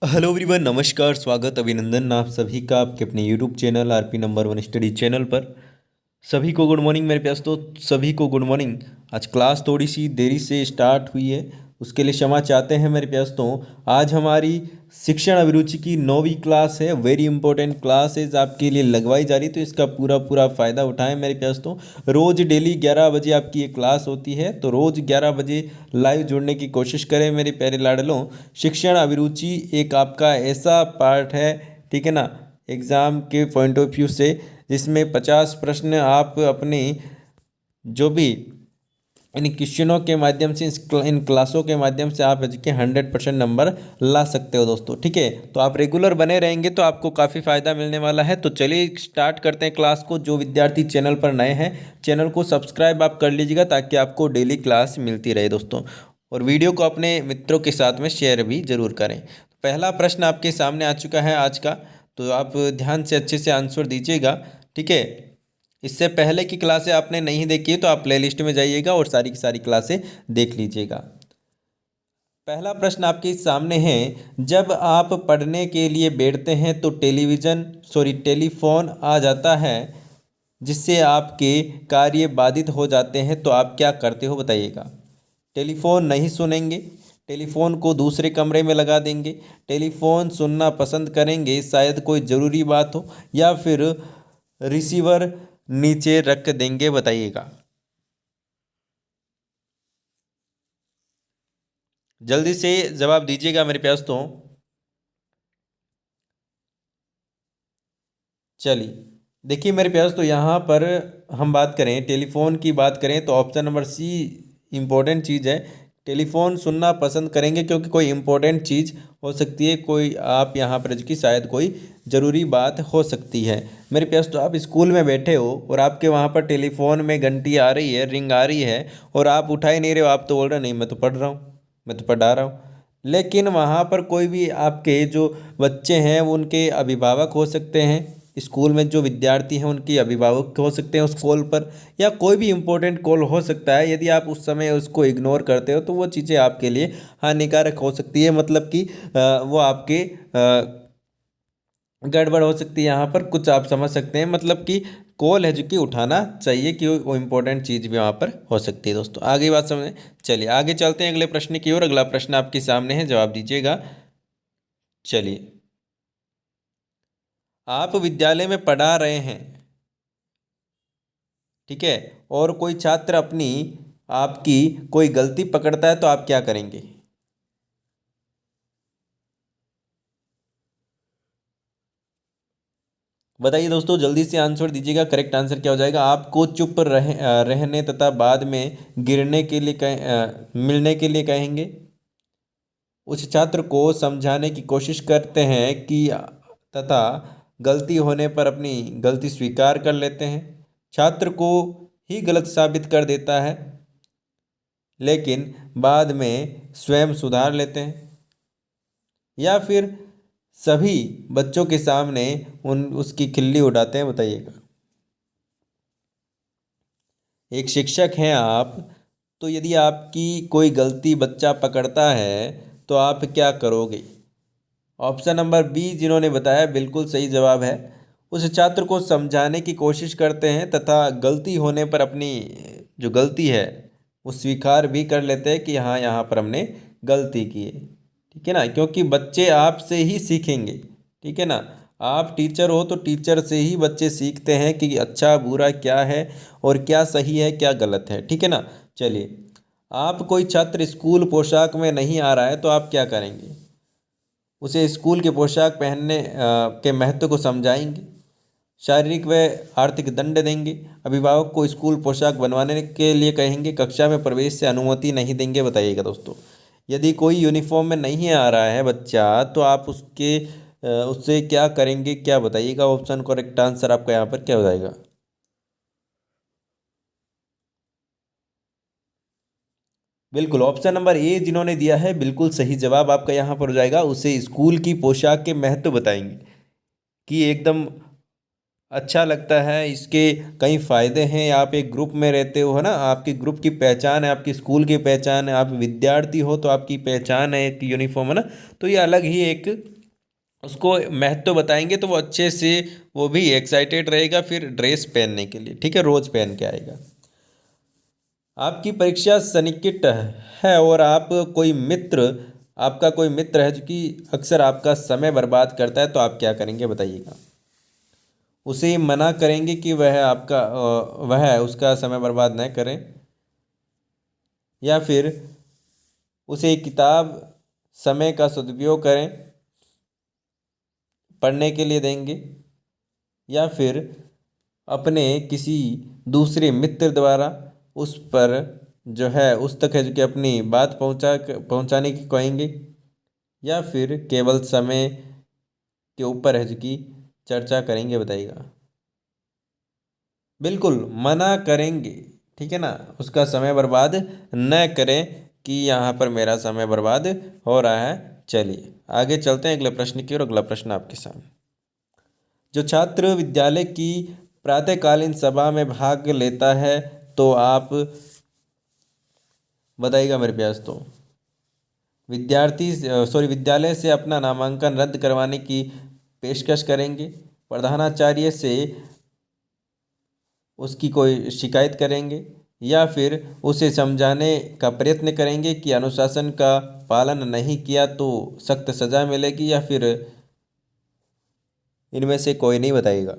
Hello everyone, नमस्कार, स्वागत, अभिनंदन आप सभी का आपके अपने YouTube channel RP number one study channel पर। सभी को गुड मॉर्निंग मेरे प्यास। तो सभी को गुड मॉर्निंग। आज क्लास थोड़ी सी देरी से स्टार्ट हुई है, उसके लिए क्षमा चाहते हैं मेरे प्यास। तो आज हमारी शिक्षण अभिरुचि की 9वीं क्लास है। वेरी इंपॉर्टेंट क्लासेज आपके लिए लगवाई जा रही, तो इसका पूरा पूरा फ़ायदा उठाएं मेरे प्यास। तो रोज़ डेली 11 बजे आपकी ये क्लास होती है, तो रोज़ 11 बजे लाइव जुड़ने की कोशिश करें मेरे प्यारे लाडलों। शिक्षण अभिरुचि एक आपका ऐसा पार्ट है, ठीक है ना, एग्ज़ाम के पॉइंट ऑफ व्यू से, जिसमें 50 प्रश्न आप अपने जो भी इन क्वेश्चनों के माध्यम से, इन क्लासों के माध्यम से आप के 100% नंबर ला सकते हो दोस्तों। ठीक है, तो आप रेगुलर बने रहेंगे तो आपको काफ़ी फ़ायदा मिलने वाला है। तो चलिए स्टार्ट करते हैं क्लास को। जो विद्यार्थी चैनल पर नए हैं, चैनल को सब्सक्राइब आप कर लीजिएगा ताकि आपको डेली क्लास मिलती रहे दोस्तों। और वीडियो को अपने मित्रों के साथ में शेयर भी ज़रूर करें। पहला प्रश्न आपके सामने आ चुका है आज का, तो आप ध्यान से अच्छे से आंसर दीजिएगा। ठीक है, इससे पहले की क्लासें आपने नहीं देखी है तो आप प्लेलिस्ट में जाइएगा और सारी की सारी क्लासें देख लीजिएगा। पहला प्रश्न आपके सामने है, जब आप पढ़ने के लिए बैठते हैं तो टेलीफोन आ जाता है जिससे आपके कार्य बाधित हो जाते हैं, तो आप क्या करते हो बताइएगा। टेलीफोन नहीं सुनेंगे, टेलीफोन को दूसरे कमरे में लगा देंगे, टेलीफोन सुनना पसंद करेंगे शायद कोई ज़रूरी बात हो, या फिर रिसीवर नीचे रख देंगे बताइएगा। जल्दी से जवाब दीजिएगा मेरे प्यास। तो चलिए देखिए मेरे प्यास, तो यहाँ पर हम बात करें, टेलीफोन की बात करें, तो ऑप्शन नंबर सी इम्पोर्टेंट चीज़ है। टेलीफोन सुनना पसंद करेंगे क्योंकि कोई इम्पोर्टेंट चीज़ हो सकती है, कोई आप यहाँ पर कि शायद कोई ज़रूरी बात हो सकती है मेरे प्यास। तो आप स्कूल में बैठे हो और आपके वहाँ पर टेलीफोन में घंटी आ रही है, रिंग आ रही है, और आप उठा ही नहीं रहे हो। आप तो बोल रहे नहीं, मैं तो पढ़ रहा हूँ, मैं तो पढ़ा रहा हूँ। लेकिन वहाँ पर कोई भी आपके जो बच्चे हैं वो उनके अभिभावक हो सकते हैं, स्कूल में जो विद्यार्थी हैं उनके अभिभावक हो सकते हैं उस कॉल पर, या कोई भी इम्पोर्टेंट कॉल हो सकता है। यदि आप उस समय उसको इग्नोर करते हो तो वो चीज़ें आपके लिए हानिकारक हो सकती है, मतलब कि वो आपके गड़बड़ हो सकती है। यहाँ पर कुछ आप समझ सकते हैं, मतलब कि कॉल है जो कि उठाना चाहिए, कि वो इम्पोर्टेंट चीज़ भी वहाँ पर हो सकती है दोस्तों। आगे बात समझें, चलिए आगे चलते हैं अगले प्रश्न की ओर। अगला प्रश्न आपके सामने है, जवाब दीजिएगा। चलिए, आप विद्यालय में पढ़ा रहे हैं, ठीक है, और कोई छात्र अपनी आपकी कोई गलती पकड़ता है तो आप क्या करेंगे। बताइए दोस्तों, जल्दी से आंसर दीजिएगा। करेक्ट आंसर क्या हो जाएगा। आपको चुप रहने तथा बाद में गिरने के लिए मिलने के लिए कहेंगे। उस छात्र को समझाने की कोशिश करते हैं कि तथा गलती होने पर अपनी गलती स्वीकार कर लेते हैं। छात्र को ही गलत साबित कर देता है लेकिन बाद में स्वयं सुधार लेते हैं, या फिर सभी बच्चों के सामने उसकी खिल्ली उड़ाते हैं बताइएगा। एक शिक्षक हैं आप, तो यदि आपकी कोई गलती बच्चा पकड़ता है तो आप क्या करोगे। ऑप्शन नंबर बी जिन्होंने बताया बिल्कुल सही जवाब है। उस छात्र को समझाने की कोशिश करते हैं तथा गलती होने पर अपनी जो गलती है वो स्वीकार भी कर लेते हैं कि हाँ, यहाँ पर हमने गलती की है। ठीक है ना, क्योंकि बच्चे आपसे ही सीखेंगे। ठीक है ना, आप टीचर हो तो टीचर से ही बच्चे सीखते हैं कि अच्छा बुरा क्या है और क्या सही है क्या गलत है। ठीक है ना। चलिए, आप कोई छात्र स्कूल पोशाक में नहीं आ रहा है तो आप क्या करेंगे। उसे स्कूल के पोशाक पहनने के महत्व को समझाएंगे, शारीरिक व आर्थिक दंड देंगे, अभिभावक को स्कूल पोशाक बनवाने के लिए कहेंगे, कक्षा में प्रवेश से अनुमति नहीं देंगे बताइएगा दोस्तों। यदि कोई यूनिफॉर्म में नहीं आ रहा है बच्चा तो आप उससे क्या करेंगे, क्या बताइएगा। ऑप्शन करेक्ट आंसर आपका यहाँ पर क्या हो जाएगा। बिल्कुल, ऑप्शन नंबर ए जिन्होंने दिया है बिल्कुल सही जवाब आपका यहाँ पर हो जाएगा। उसे स्कूल की पोशाक के महत्व बताएंगे कि एकदम अच्छा लगता है, इसके कई फ़ायदे हैं। आप एक ग्रुप में रहते हो, है ना, आपकी ग्रुप की पहचान है, आपकी स्कूल की पहचान है, आप विद्यार्थी हो तो आपकी पहचान है एक यूनिफॉर्म, है ना। तो ये अलग ही एक उसको महत्व बताएंगे तो वो अच्छे से वो भी एक्साइटेड रहेगा फिर ड्रेस पहनने के लिए, ठीक है, रोज़ पहन के आएगा। आपकी परीक्षा सन्निकट है और आप कोई मित्र आपका कोई मित्र है जो कि अक्सर आपका समय बर्बाद करता है, तो आप क्या करेंगे बताइएगा। उसे मना करेंगे कि वह उसका समय बर्बाद न करें, या फिर उसे किताब समय का सदुपयोग करें पढ़ने के लिए देंगे, या फिर अपने किसी दूसरे मित्र द्वारा उस पर जो है उस तक है जो कि अपनी बात पहुंचाने की कहेंगे, या फिर केवल समय के ऊपर है जो कि चर्चा करेंगे बताइएगा। बिल्कुल मना करेंगे, ठीक है ना, उसका समय बर्बाद न करें कि यहाँ पर मेरा समय बर्बाद हो रहा है। चलिए आगे चलते हैं अगले प्रश्न की ओर। अगला प्रश्न आपके सामने, जो छात्र विद्यालय की प्रातःकालीन सभा में भाग लेता है तो आप बताइएगा मेरे प्यास, तो विद्यालय से अपना नामांकन रद्द करवाने की पेशकश करेंगे, प्रधानाचार्य से उसकी कोई शिकायत करेंगे, या फिर उसे समझाने का प्रयत्न करेंगे कि अनुशासन का पालन नहीं किया तो सख्त सज़ा मिलेगी, या फिर इनमें से कोई नहीं बताइएगा।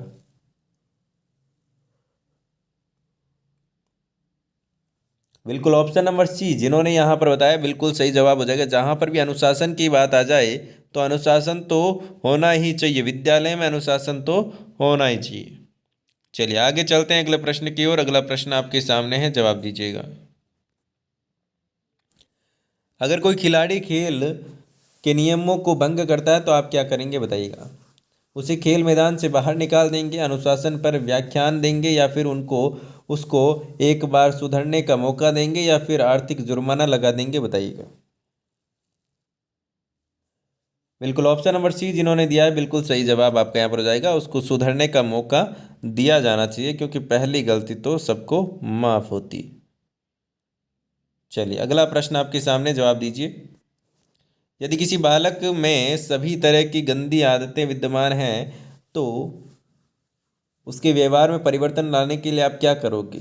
बिल्कुल ऑप्शन नंबर सी जिन्होंने यहाँ पर बताया बिल्कुल सही जवाब हो जाएगा। जहाँ पर भी अनुशासन की बात आ जाए तो अनुशासन तो होना ही चाहिए, विद्यालय में अनुशासन तो होना ही चाहिए। चलिए आगे चलते हैं अगले प्रश्न की ओर। अगला प्रश्न आपके सामने है, जवाब दीजिएगा। अगर कोई खिलाड़ी खेल के नियमों को भंग करता है तो आप क्या करेंगे बताइएगा। उसे खेल मैदान से बाहर निकाल देंगे, अनुशासन पर व्याख्यान देंगे, या फिर उसको एक बार सुधरने का मौका देंगे, या फिर आर्थिक जुर्माना लगा देंगे बताइएगा। बिल्कुल ऑप्शन नंबर सी जिन्होंने दिया है बिल्कुल सही जवाब आपका यहाँ पर हो जाएगा। उसको सुधरने का मौका दिया जाना चाहिए क्योंकि पहली गलती तो सबको माफ होती। चलिए अगला प्रश्न आपके सामने, जवाब दीजिए। यदि किसी बालक में सभी तरह की गंदी आदतें विद्यमान हैं तो उसके व्यवहार में परिवर्तन लाने के लिए आप क्या करोगे।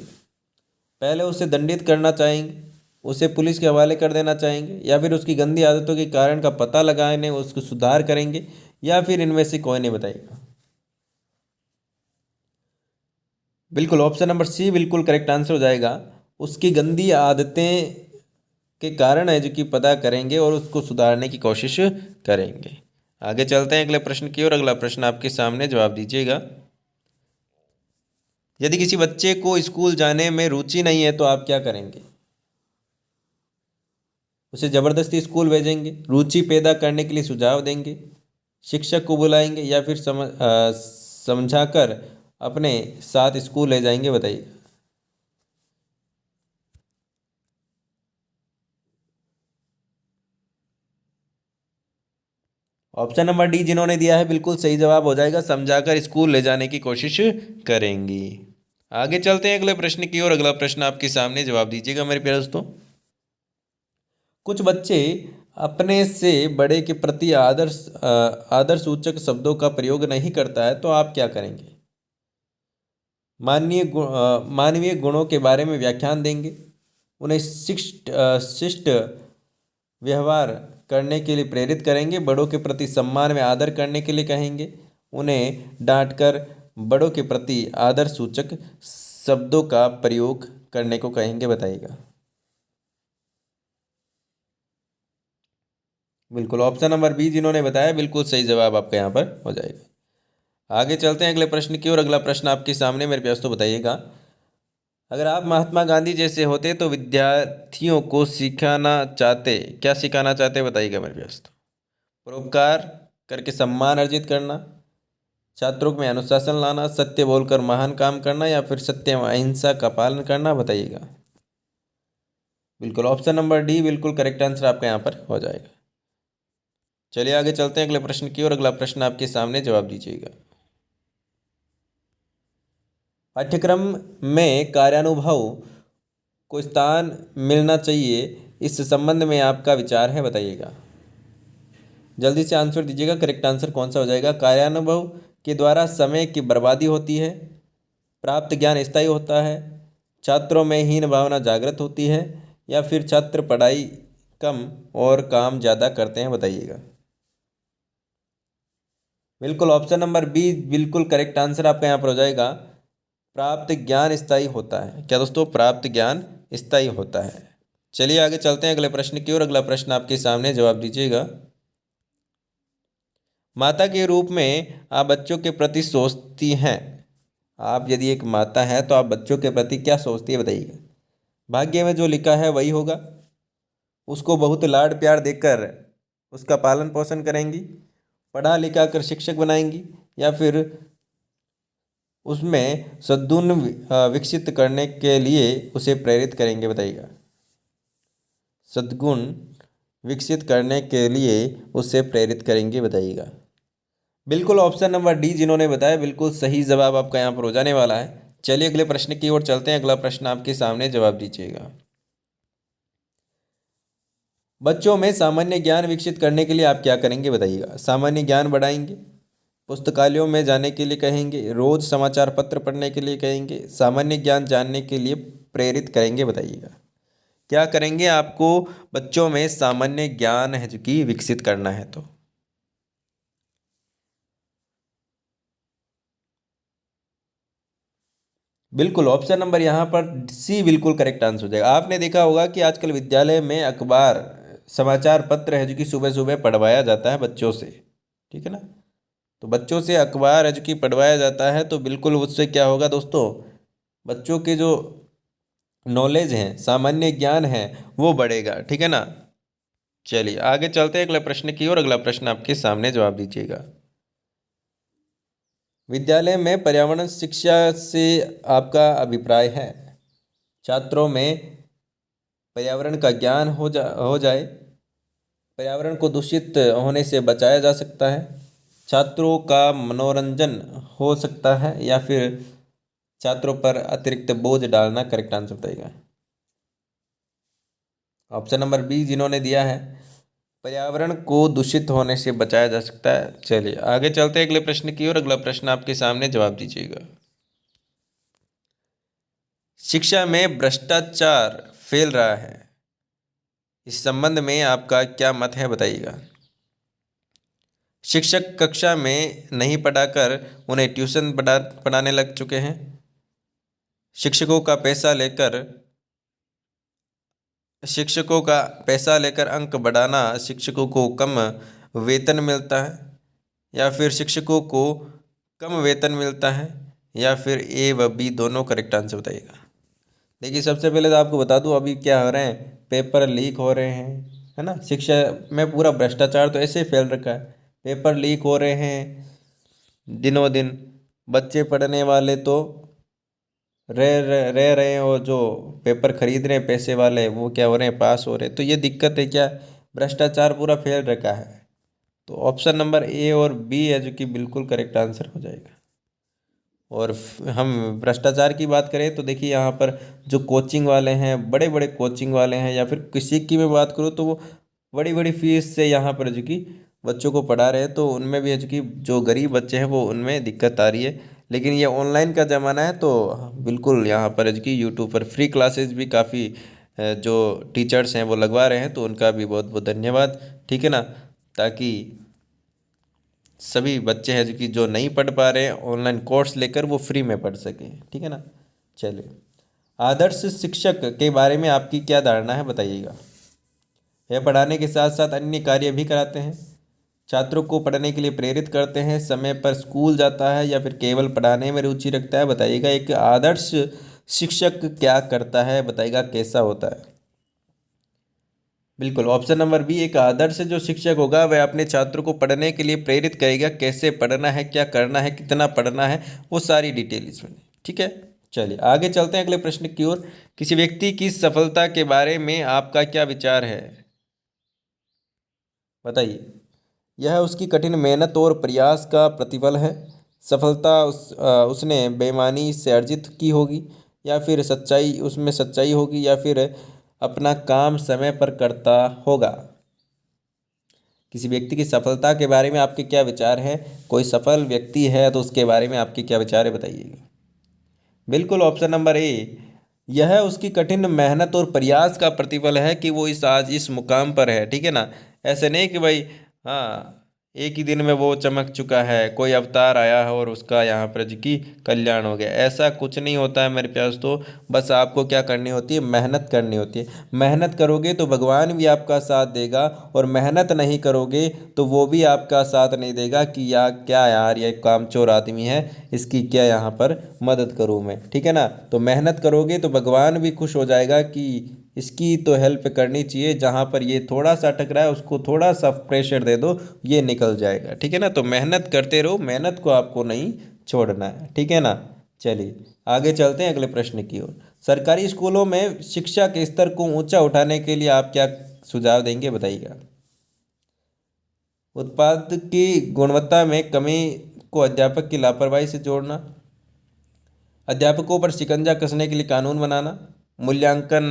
पहले उसे दंडित करना चाहेंगे, उसे पुलिस के हवाले कर देना चाहेंगे, या फिर उसकी गंदी आदतों के कारण का पता लगाने उसको सुधार करेंगे, या फिर इनमें से कोई नहीं बताएगा। बिल्कुल ऑप्शन नंबर सी बिल्कुल करेक्ट आंसर हो जाएगा। उसकी गंदी आदतें के कारण है जो कि पता करेंगे और उसको सुधारने की कोशिश करेंगे। आगे चलते हैं अगले प्रश्न की ओर। अगला प्रश्न आपके सामने, जवाब दीजिएगा। यदि किसी बच्चे को स्कूल जाने में रुचि नहीं है तो आप क्या करेंगे। उसे ज़बरदस्ती स्कूल भेजेंगे, रुचि पैदा करने के लिए सुझाव देंगे, शिक्षक को बुलाएंगे, या फिर समझाकर अपने साथ स्कूल ले जाएंगे बताइए। ऑप्शन नंबर डी जिन्होंने दिया है बिल्कुल सही जवाब हो जाएगा, समझाकर स्कूल ले जाने की कोशिश करेंगी। आगे चलते हैं अगले प्रश्न की ओर। अगला प्रश्न आपके सामने, जवाब दीजिएगा मेरे प्यारे दोस्तों। कुछ बच्चे अपने से बड़े के प्रति आदर सूचक शब्दों का प्रयोग नहीं करता है तो आप क्या करेंगे। मानवीय गुणों के बारे में व्याख्यान देंगे, उन्हें शिष्ट व्यवहार करने के लिए प्रेरित करेंगे, बड़ों के प्रति सम्मान में आदर करने के लिए कहेंगे, उन्हें डांटकर बड़ों के प्रति आदर सूचक शब्दों का प्रयोग करने को कहेंगे बताइएगा। बिल्कुल ऑप्शन नंबर बी जिन्होंने बताया बिल्कुल सही जवाब आपका यहाँ पर हो जाएगा। आगे चलते हैं अगले प्रश्न की ओर। अगला प्रश्न आपके सामने मेरे प्यास, तो बताइएगा। अगर आप महात्मा गांधी जैसे होते तो विद्यार्थियों को क्या सिखाना चाहते बताइएगा मेरे प्यास। तो परोपकार करके सम्मान अर्जित करना, छात्रों में अनुशासन लाना, सत्य बोलकर महान काम करना, या फिर सत्य एवं अहिंसा का पालन करना बताइएगा। बिल्कुल ऑप्शन नंबर डी बिल्कुल करेक्ट आंसर आपका यहाँ पर हो जाएगा। चलिए आगे चलते हैं अगले प्रश्न की ओर। अगला प्रश्न आपके सामने, जवाब दीजिएगा। पाठ्यक्रम में कार्यानुभव को स्थान मिलना चाहिए, इस संबंध में आपका विचार है, बताइएगा। जल्दी से आंसर दीजिएगा, करेक्ट आंसर कौन सा हो जाएगा। कार्यानुभव के द्वारा समय की बर्बादी होती है, प्राप्त ज्ञान स्थायी होता है, छात्रों में हीन भावना जागृत होती है, या फिर छात्र पढ़ाई कम और काम ज़्यादा करते हैं, बताइएगा। बिल्कुल ऑप्शन नंबर बी बिल्कुल करेक्ट आंसर आपका यहाँ पर हो जाएगा। प्राप्त ज्ञान स्थायी होता है। क्या दोस्तों, प्राप्त ज्ञान स्थायी होता है। चलिए आगे चलते हैं अगले प्रश्न की ओर। अगला प्रश्न आपके सामने, जवाब दीजिएगा। माता के रूप में आप बच्चों के प्रति सोचती हैं। आप यदि एक माता है तो आप बच्चों के प्रति क्या सोचती है, बताइएगा। भाग्य में जो लिखा है वही होगा। उसको बहुत लाड प्यार देकर उसका पालन पोषण करेंगी, पढ़ा लिखा कर शिक्षक बनाएंगी, या फिर उसमें सद्गुण विकसित करने के लिए उसे प्रेरित करेंगे, बताइएगा। सद्गुण विकसित करने के लिए उसे प्रेरित करेंगे, बताइएगा। बिल्कुल ऑप्शन नंबर डी जिन्होंने बताया, बिल्कुल सही जवाब आपका यहाँ पर हो जाने वाला है। चलिए अगले प्रश्न की ओर चलते हैं। अगला प्रश्न आपके सामने, जवाब दीजिएगा। बच्चों में सामान्य ज्ञान विकसित करने के लिए आप क्या करेंगे, बताइएगा। सामान्य ज्ञान बढ़ाएंगे, पुस्तकालयों में जाने के लिए कहेंगे, रोज समाचार पत्र पढ़ने के लिए कहेंगे, सामान्य ज्ञान जानने के लिए प्रेरित करेंगे, बताइएगा। क्या करेंगे, आपको बच्चों में सामान्य ज्ञान है जो कि विकसित करना है तो। बिल्कुल ऑप्शन नंबर यहाँ पर सी बिल्कुल करेक्ट आंसर हो जाएगा। आपने देखा होगा कि आजकल विद्यालय में अखबार समाचार पत्र है जो कि सुबह सुबह पढ़वाया जाता है बच्चों से, ठीक है ना। तो बच्चों से अखबार है जो कि पढ़वाया जाता है, तो बिल्कुल उससे क्या होगा दोस्तों, बच्चों के जो नॉलेज है, सामान्य ज्ञान है, वो बढ़ेगा, ठीक है ना। चलिए आगे चलते हैं अगले प्रश्न की ओर। अगला प्रश्न आपके सामने, जवाब दीजिएगा। विद्यालय में पर्यावरण शिक्षा से आपका अभिप्राय है। छात्रों में पर्यावरण का ज्ञान हो जाए, पर्यावरण को दूषित होने से बचाया जा सकता है, छात्रों का मनोरंजन हो सकता है, या फिर छात्रों पर अतिरिक्त बोझ डालना, करेक्ट आंसर बताइएगा। ऑप्शन नंबर बी जिन्होंने दिया है, पर्यावरण को दूषित होने से बचाया जा सकता है। चलिए आगे चलते हैं अगले प्रश्न की ओर। अगला प्रश्न आपके सामने, जवाब दीजिएगा। शिक्षा में भ्रष्टाचार फैल रहा है, इस संबंध में आपका क्या मत है, बताइएगा। शिक्षक कक्षा में नहीं पढ़ाकर उन्हें ट्यूशन पढ़ाने लग चुके हैं। शिक्षकों का पैसा लेकर अंक बढ़ाना, शिक्षकों को कम वेतन मिलता है, या फिर शिक्षकों को कम वेतन मिलता है, या फिर ए व बी दोनों, करेक्ट आंसर बताइएगा। देखिए सबसे पहले तो आपको बता दूं, अभी क्या हो रहे हैं, पेपर लीक हो रहे हैं, है ना। शिक्षा में पूरा भ्रष्टाचार तो ऐसे ही फैल रखा है, पेपर लीक हो रहे हैं दिनों दिन। बच्चे पढ़ने वाले तो रह रहे हैं, और जो पेपर खरीद रहे हैं पैसे वाले, वो क्या हो रहे हैं, पास हो रहे हैं। तो ये दिक्कत है, क्या भ्रष्टाचार पूरा फैल रखा है। तो ऑप्शन नंबर ए और बी है जो कि बिल्कुल करेक्ट आंसर हो जाएगा। और हम भ्रष्टाचार की बात करें तो देखिए यहाँ पर जो कोचिंग वाले हैं, बड़े बड़े कोचिंग वाले हैं, या फिर किसी की मैं बात करूँ तो वो बड़ी बड़ी फीस से यहाँ पर जो कि बच्चों को पढ़ा रहे हैं, तो उनमें भी है जो कि जो गरीब बच्चे हैं वो उनमें दिक्कत आ रही है। लेकिन ये ऑनलाइन का ज़माना है, तो बिल्कुल यहाँ पर है जो कि यूट्यूब पर फ्री क्लासेस भी काफ़ी जो टीचर्स हैं वो लगवा रहे हैं, तो उनका भी बहुत बहुत धन्यवाद, ठीक है ना। ताकि सभी बच्चे हैं जो कि जो नहीं पढ़ पा रहे हैं, ऑनलाइन कोर्स लेकर वो फ्री में पढ़ सकें, ठीक है ना। चलिए, आदर्श शिक्षक के बारे में आपकी क्या धारणा है, बताइएगा। यह पढ़ाने के साथ साथ अन्य कार्य भी कराते हैं, छात्रों को पढ़ने के लिए प्रेरित करते हैं, समय पर स्कूल जाता है, या फिर केवल पढ़ाने में रुचि रखता है, बताइएगा। एक आदर्श शिक्षक क्या करता है, बताइएगा, कैसा होता है। बिल्कुल ऑप्शन नंबर बी, एक आदर्श जो शिक्षक होगा वह अपने छात्रों को पढ़ने के लिए प्रेरित करेगा, कैसे पढ़ना है, क्या करना है, कितना पढ़ना है, वो सारी डिटेल इसमें, ठीक है। चलिए आगे चलते हैं अगले प्रश्न की ओर। किसी व्यक्ति की सफलता के बारे में आपका क्या विचार है, बताइए। यह उसकी कठिन मेहनत और प्रयास का प्रतिफल है, सफलता उसने बेईमानी से अर्जित की होगी, या फिर सच्चाई होगी, या फिर अपना काम समय पर करता होगा। किसी व्यक्ति की सफलता के बारे में आपके क्या विचार हैं? कोई सफल व्यक्ति है तो उसके बारे में आपके क्या विचार है, बताइएगा। बिल्कुल ऑप्शन नंबर ए, यह उसकी कठिन मेहनत और प्रयास का प्रतिफल है कि वो आज इस मुकाम पर है। ठीक है ना। ऐसे नहीं कि भाई हाँ एक ही दिन में वो चमक चुका है, कोई अवतार आया है और उसका यहाँ पर जो कि कल्याण हो गया, ऐसा कुछ नहीं होता है मेरे प्यास। तो बस आपको क्या करनी होती है, मेहनत करनी होती है। मेहनत करोगे तो भगवान भी आपका साथ देगा, और मेहनत नहीं करोगे तो वो भी आपका साथ नहीं देगा कि क्या यार ये कामचोर आदमी है, इसकी क्या यहाँ पर मदद करूँ मैं। ठीक है ना। तो मेहनत करोगे तो भगवान भी खुश हो जाएगा कि इसकी तो हेल्प करनी चाहिए, जहाँ पर ये थोड़ा सा अटक रहा है उसको थोड़ा सा प्रेशर दे दो, ये निकल जाएगा। ठीक है ना। तो मेहनत करते रहो, मेहनत को आपको नहीं छोड़ना है। ठीक है ना। चलिए आगे चलते हैं अगले प्रश्न की ओर। सरकारी स्कूलों में शिक्षा के स्तर को ऊंचा उठाने के लिए आप क्या सुझाव देंगे, बताइएगा। उत्पाद की गुणवत्ता में कमी को अध्यापक की लापरवाही से जोड़ना, अध्यापकों पर शिकंजा कसने के लिए कानून बनाना, मूल्यांकन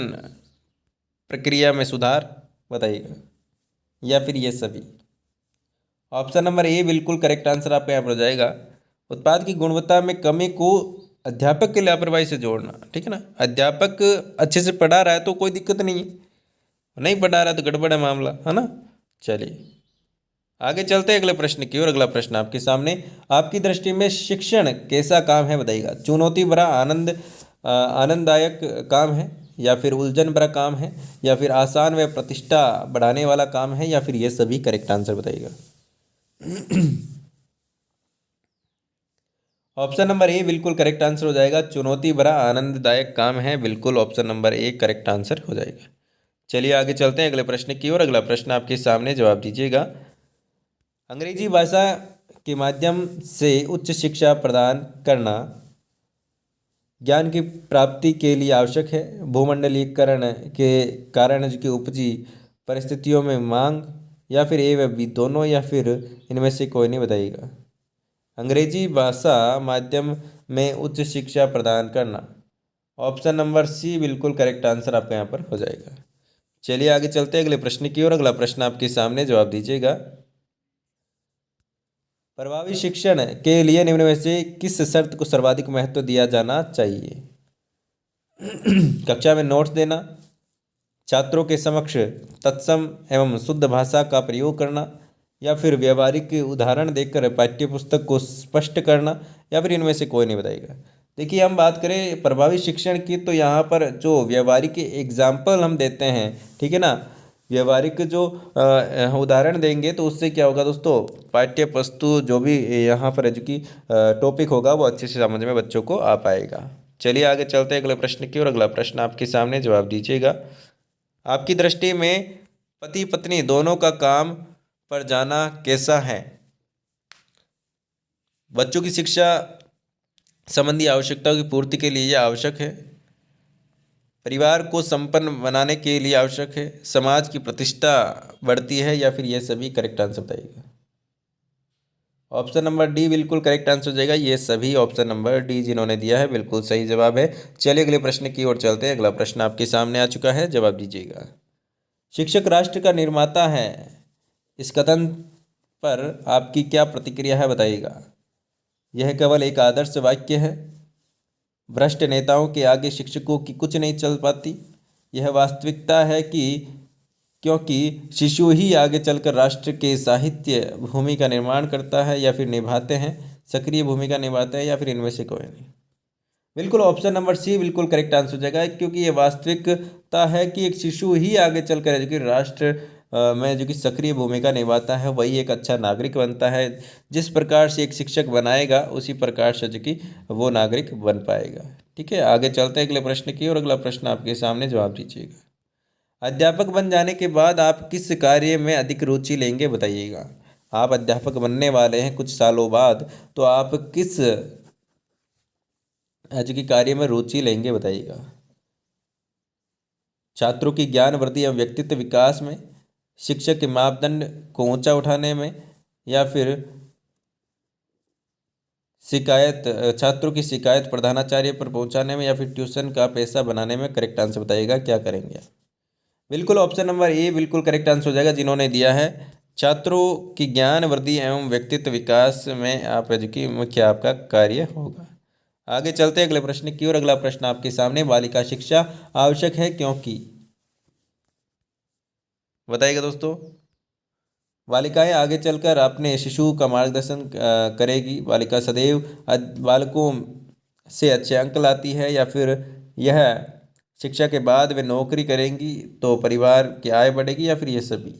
प्रक्रिया में सुधार, बताइएगा, या फिर ये सभी। ऑप्शन नंबर ए बिल्कुल करेक्ट आंसर आपका यहाँ पर हो जाएगा। उत्पाद की गुणवत्ता में कमी को अध्यापक की लापरवाही से जोड़ना। ठीक है ना। अध्यापक अच्छे से पढ़ा रहा है तो कोई दिक्कत नहीं है, नहीं पढ़ा रहा है तो गड़बड़ है मामला, है ना। चलिए आगे चलते हैं अगले प्रश्न की ओर। अगला प्रश्न आपके सामने, आपकी दृष्टि में शिक्षण कैसा काम है, बताइएगा। चुनौती भरा आनंददायक काम है, या फिर उलझन भरा काम है, या फिर आसान व प्रतिष्ठा बढ़ाने वाला काम है, या फिर ये सभी। करेक्ट आंसर बताइएगा। ऑप्शन नंबर ए बिल्कुल करेक्ट आंसर हो जाएगा। चुनौती भरा आनंददायक काम है, बिल्कुल option number A correct answer हो जाएगा। चलिए आगे चलते हैं अगले प्रश्न की ओर। अगला प्रश्न आपके सामने, जवाब दीजिएगा। अंग्रेजी भाषा के माध्यम से उच्च शिक्षा प्रदान करना ज्ञान की प्राप्ति के लिए आवश्यक है। भूमंडलीकरण के कारण जो कि उपजी परिस्थितियों में मांग, या फिर ए व बी दोनों, या फिर इनमें से कोई नहीं, बताइएगा। अंग्रेजी भाषा माध्यम में उच्च शिक्षा प्रदान करना, ऑप्शन नंबर सी बिल्कुल करेक्ट आंसर आपका यहाँ पर हो जाएगा। चलिए आगे चलते हैं अगले प्रश्न की ओर। अगला प्रश्न आपके सामने, जवाब दीजिएगा। प्रभावी शिक्षण के लिए निम्न में से किस शर्त को सर्वाधिक महत्व दिया जाना चाहिए? कक्षा में नोट्स देना, छात्रों के समक्ष तत्सम एवं शुद्ध भाषा का प्रयोग करना, या फिर व्यवहारिक उदाहरण देकर पाठ्यपुस्तक को स्पष्ट करना, या फिर इनमें से कोई नहीं, बताएगा। देखिए हम बात करें प्रभावी शिक्षण की, तो यहाँ पर जो व्यवहारिक एग्जाम्पल हम देते हैं, ठीक है ना, व्यवहारिक जो उदाहरण देंगे तो उससे क्या होगा दोस्तों, पाठ्य वस्तु जो भी यहाँ पर जो कि टॉपिक होगा वो अच्छे से समझ में बच्चों को आ पाएगा। चलिए आगे चलते हैं अगले प्रश्न की ओर। अगला प्रश्न आपके सामने, जवाब दीजिएगा। आपकी दृष्टि में पति पत्नी दोनों का काम पर जाना कैसा है? बच्चों की शिक्षा संबंधी आवश्यकताओं की पूर्ति के लिए यह आवश्यक है। परिवार को संपन्न बनाने के लिए आवश्यक है। समाज की प्रतिष्ठा बढ़ती है, या फिर यह सभी। करेक्ट आंसर बताइएगा। ऑप्शन नंबर डी बिल्कुल करेक्ट आंसर हो जाएगा। ये सभी ऑप्शन नंबर डी जिन्होंने दिया है बिल्कुल सही जवाब है। चलिए अगले प्रश्न की ओर चलते हैं। अगला प्रश्न आपके सामने आ चुका है, जवाब दीजिएगा। शिक्षक राष्ट्र का निर्माता है, इस कथन पर आपकी क्या प्रतिक्रिया है, बताइएगा। यह केवल एक आदर्श वाक्य है। भ्रष्ट नेताओं के आगे शिक्षकों की कुछ नहीं चल पाती। यह वास्तविकता है कि क्योंकि शिशु ही आगे चलकर राष्ट्र के साहित्य भूमि का निर्माण करता है, या फिर निभाते हैं, सक्रिय भूमिका निभाते हैं, या फिर इनमें से कोई नहीं। बिल्कुल ऑप्शन नंबर सी बिल्कुल करेक्ट आंसर हो जाएगा, क्योंकि ये वास्तविकता है कि एक शिशु ही आगे चलकर जो कि राष्ट्र में जो कि सक्रिय भूमिका निभाता है, वही एक अच्छा नागरिक बनता है। जिस प्रकार से एक शिक्षक बनाएगा उसी प्रकार से जो कि वो नागरिक बन पाएगा। ठीक है आगे चलते हैं अगले प्रश्न की, और अगला प्रश्न आपके सामने, जवाब दीजिएगा। अध्यापक बन जाने के बाद आप किस कार्य में अधिक रुचि लेंगे, बताइएगा। आप अध्यापक बनने वाले हैं कुछ सालों बाद, तो आप किस जो कि कार्य में रुचि लेंगे, बताइएगा। छात्रों की ज्ञान वृद्धि एवं व्यक्तित्व विकास में, शिक्षक के मापदंड को ऊंचा उठाने में, या फिर शिकायत छात्रों की शिकायत प्रधानाचार्य पर पहुंचाने में या फिर ट्यूशन का पैसा बनाने में? करेक्ट आंसर बताइएगा, क्या करेंगे? बिल्कुल ऑप्शन नंबर ए बिल्कुल करेक्ट आंसर हो जाएगा, जिन्होंने दिया है छात्रों की ज्ञान वृद्धि एवं व्यक्तित्व विकास में आप की मुख्य आपका कार्य होगा। आगे चलते हैं अगले प्रश्न की ओर। अगला प्रश्न आपके सामने, बालिका शिक्षा आवश्यक है क्योंकि? बताइएगा दोस्तों। बालिकाएं आगे चलकर अपने शिशु का मार्गदर्शन करेगी। बालिका सदैव बालकों से अच्छे अंक लाती है, या फिर यह शिक्षा के बाद वे नौकरी करेंगी तो परिवार की आय बढ़ेगी, या फिर ये सभी?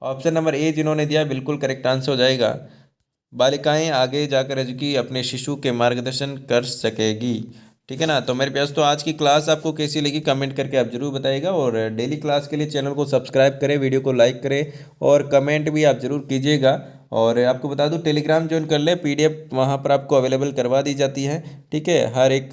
ऑप्शन नंबर ए जिन्होंने दिया बिल्कुल करेक्ट आंसर हो जाएगा। बालिकाएं आगे जाकर एजुकी अपने शिशु के मार्गदर्शन कर सकेगी। ठीक है ना। तो मेरे प्यास तो आज की क्लास आपको कैसी लगी कमेंट करके आप जरूर बताइएगा, और डेली क्लास के लिए चैनल को सब्सक्राइब करें, वीडियो को लाइक करें और कमेंट भी आप जरूर कीजिएगा। और आपको बता दूं टेलीग्राम ज्वाइन कर ले, पीडीएफ वहाँ पर आपको अवेलेबल करवा दी जाती है। ठीक है, हर एक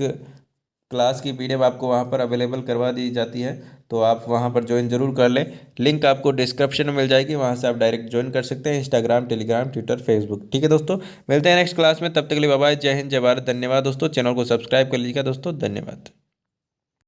क्लास की पीडीएफ आपको वहाँ पर अवेलेबल करवा दी जाती है, तो आप वहाँ पर ज्वाइन जरूर कर लें। लिंक आपको डिस्क्रिप्शन में मिल जाएगी, वहाँ से आप डायरेक्ट ज्वाइन कर सकते हैं, इंस्टाग्राम, टेलीग्राम, ट्विटर, फेसबुक। ठीक है दोस्तों, मिलते हैं नेक्स्ट क्लास में, तब तक के लिए बाय बाय, जय हिंद, जय भारत, धन्यवाद दोस्तों। चैनल को सब्सक्राइब कर लीजिएगा दोस्तों, धन्यवाद।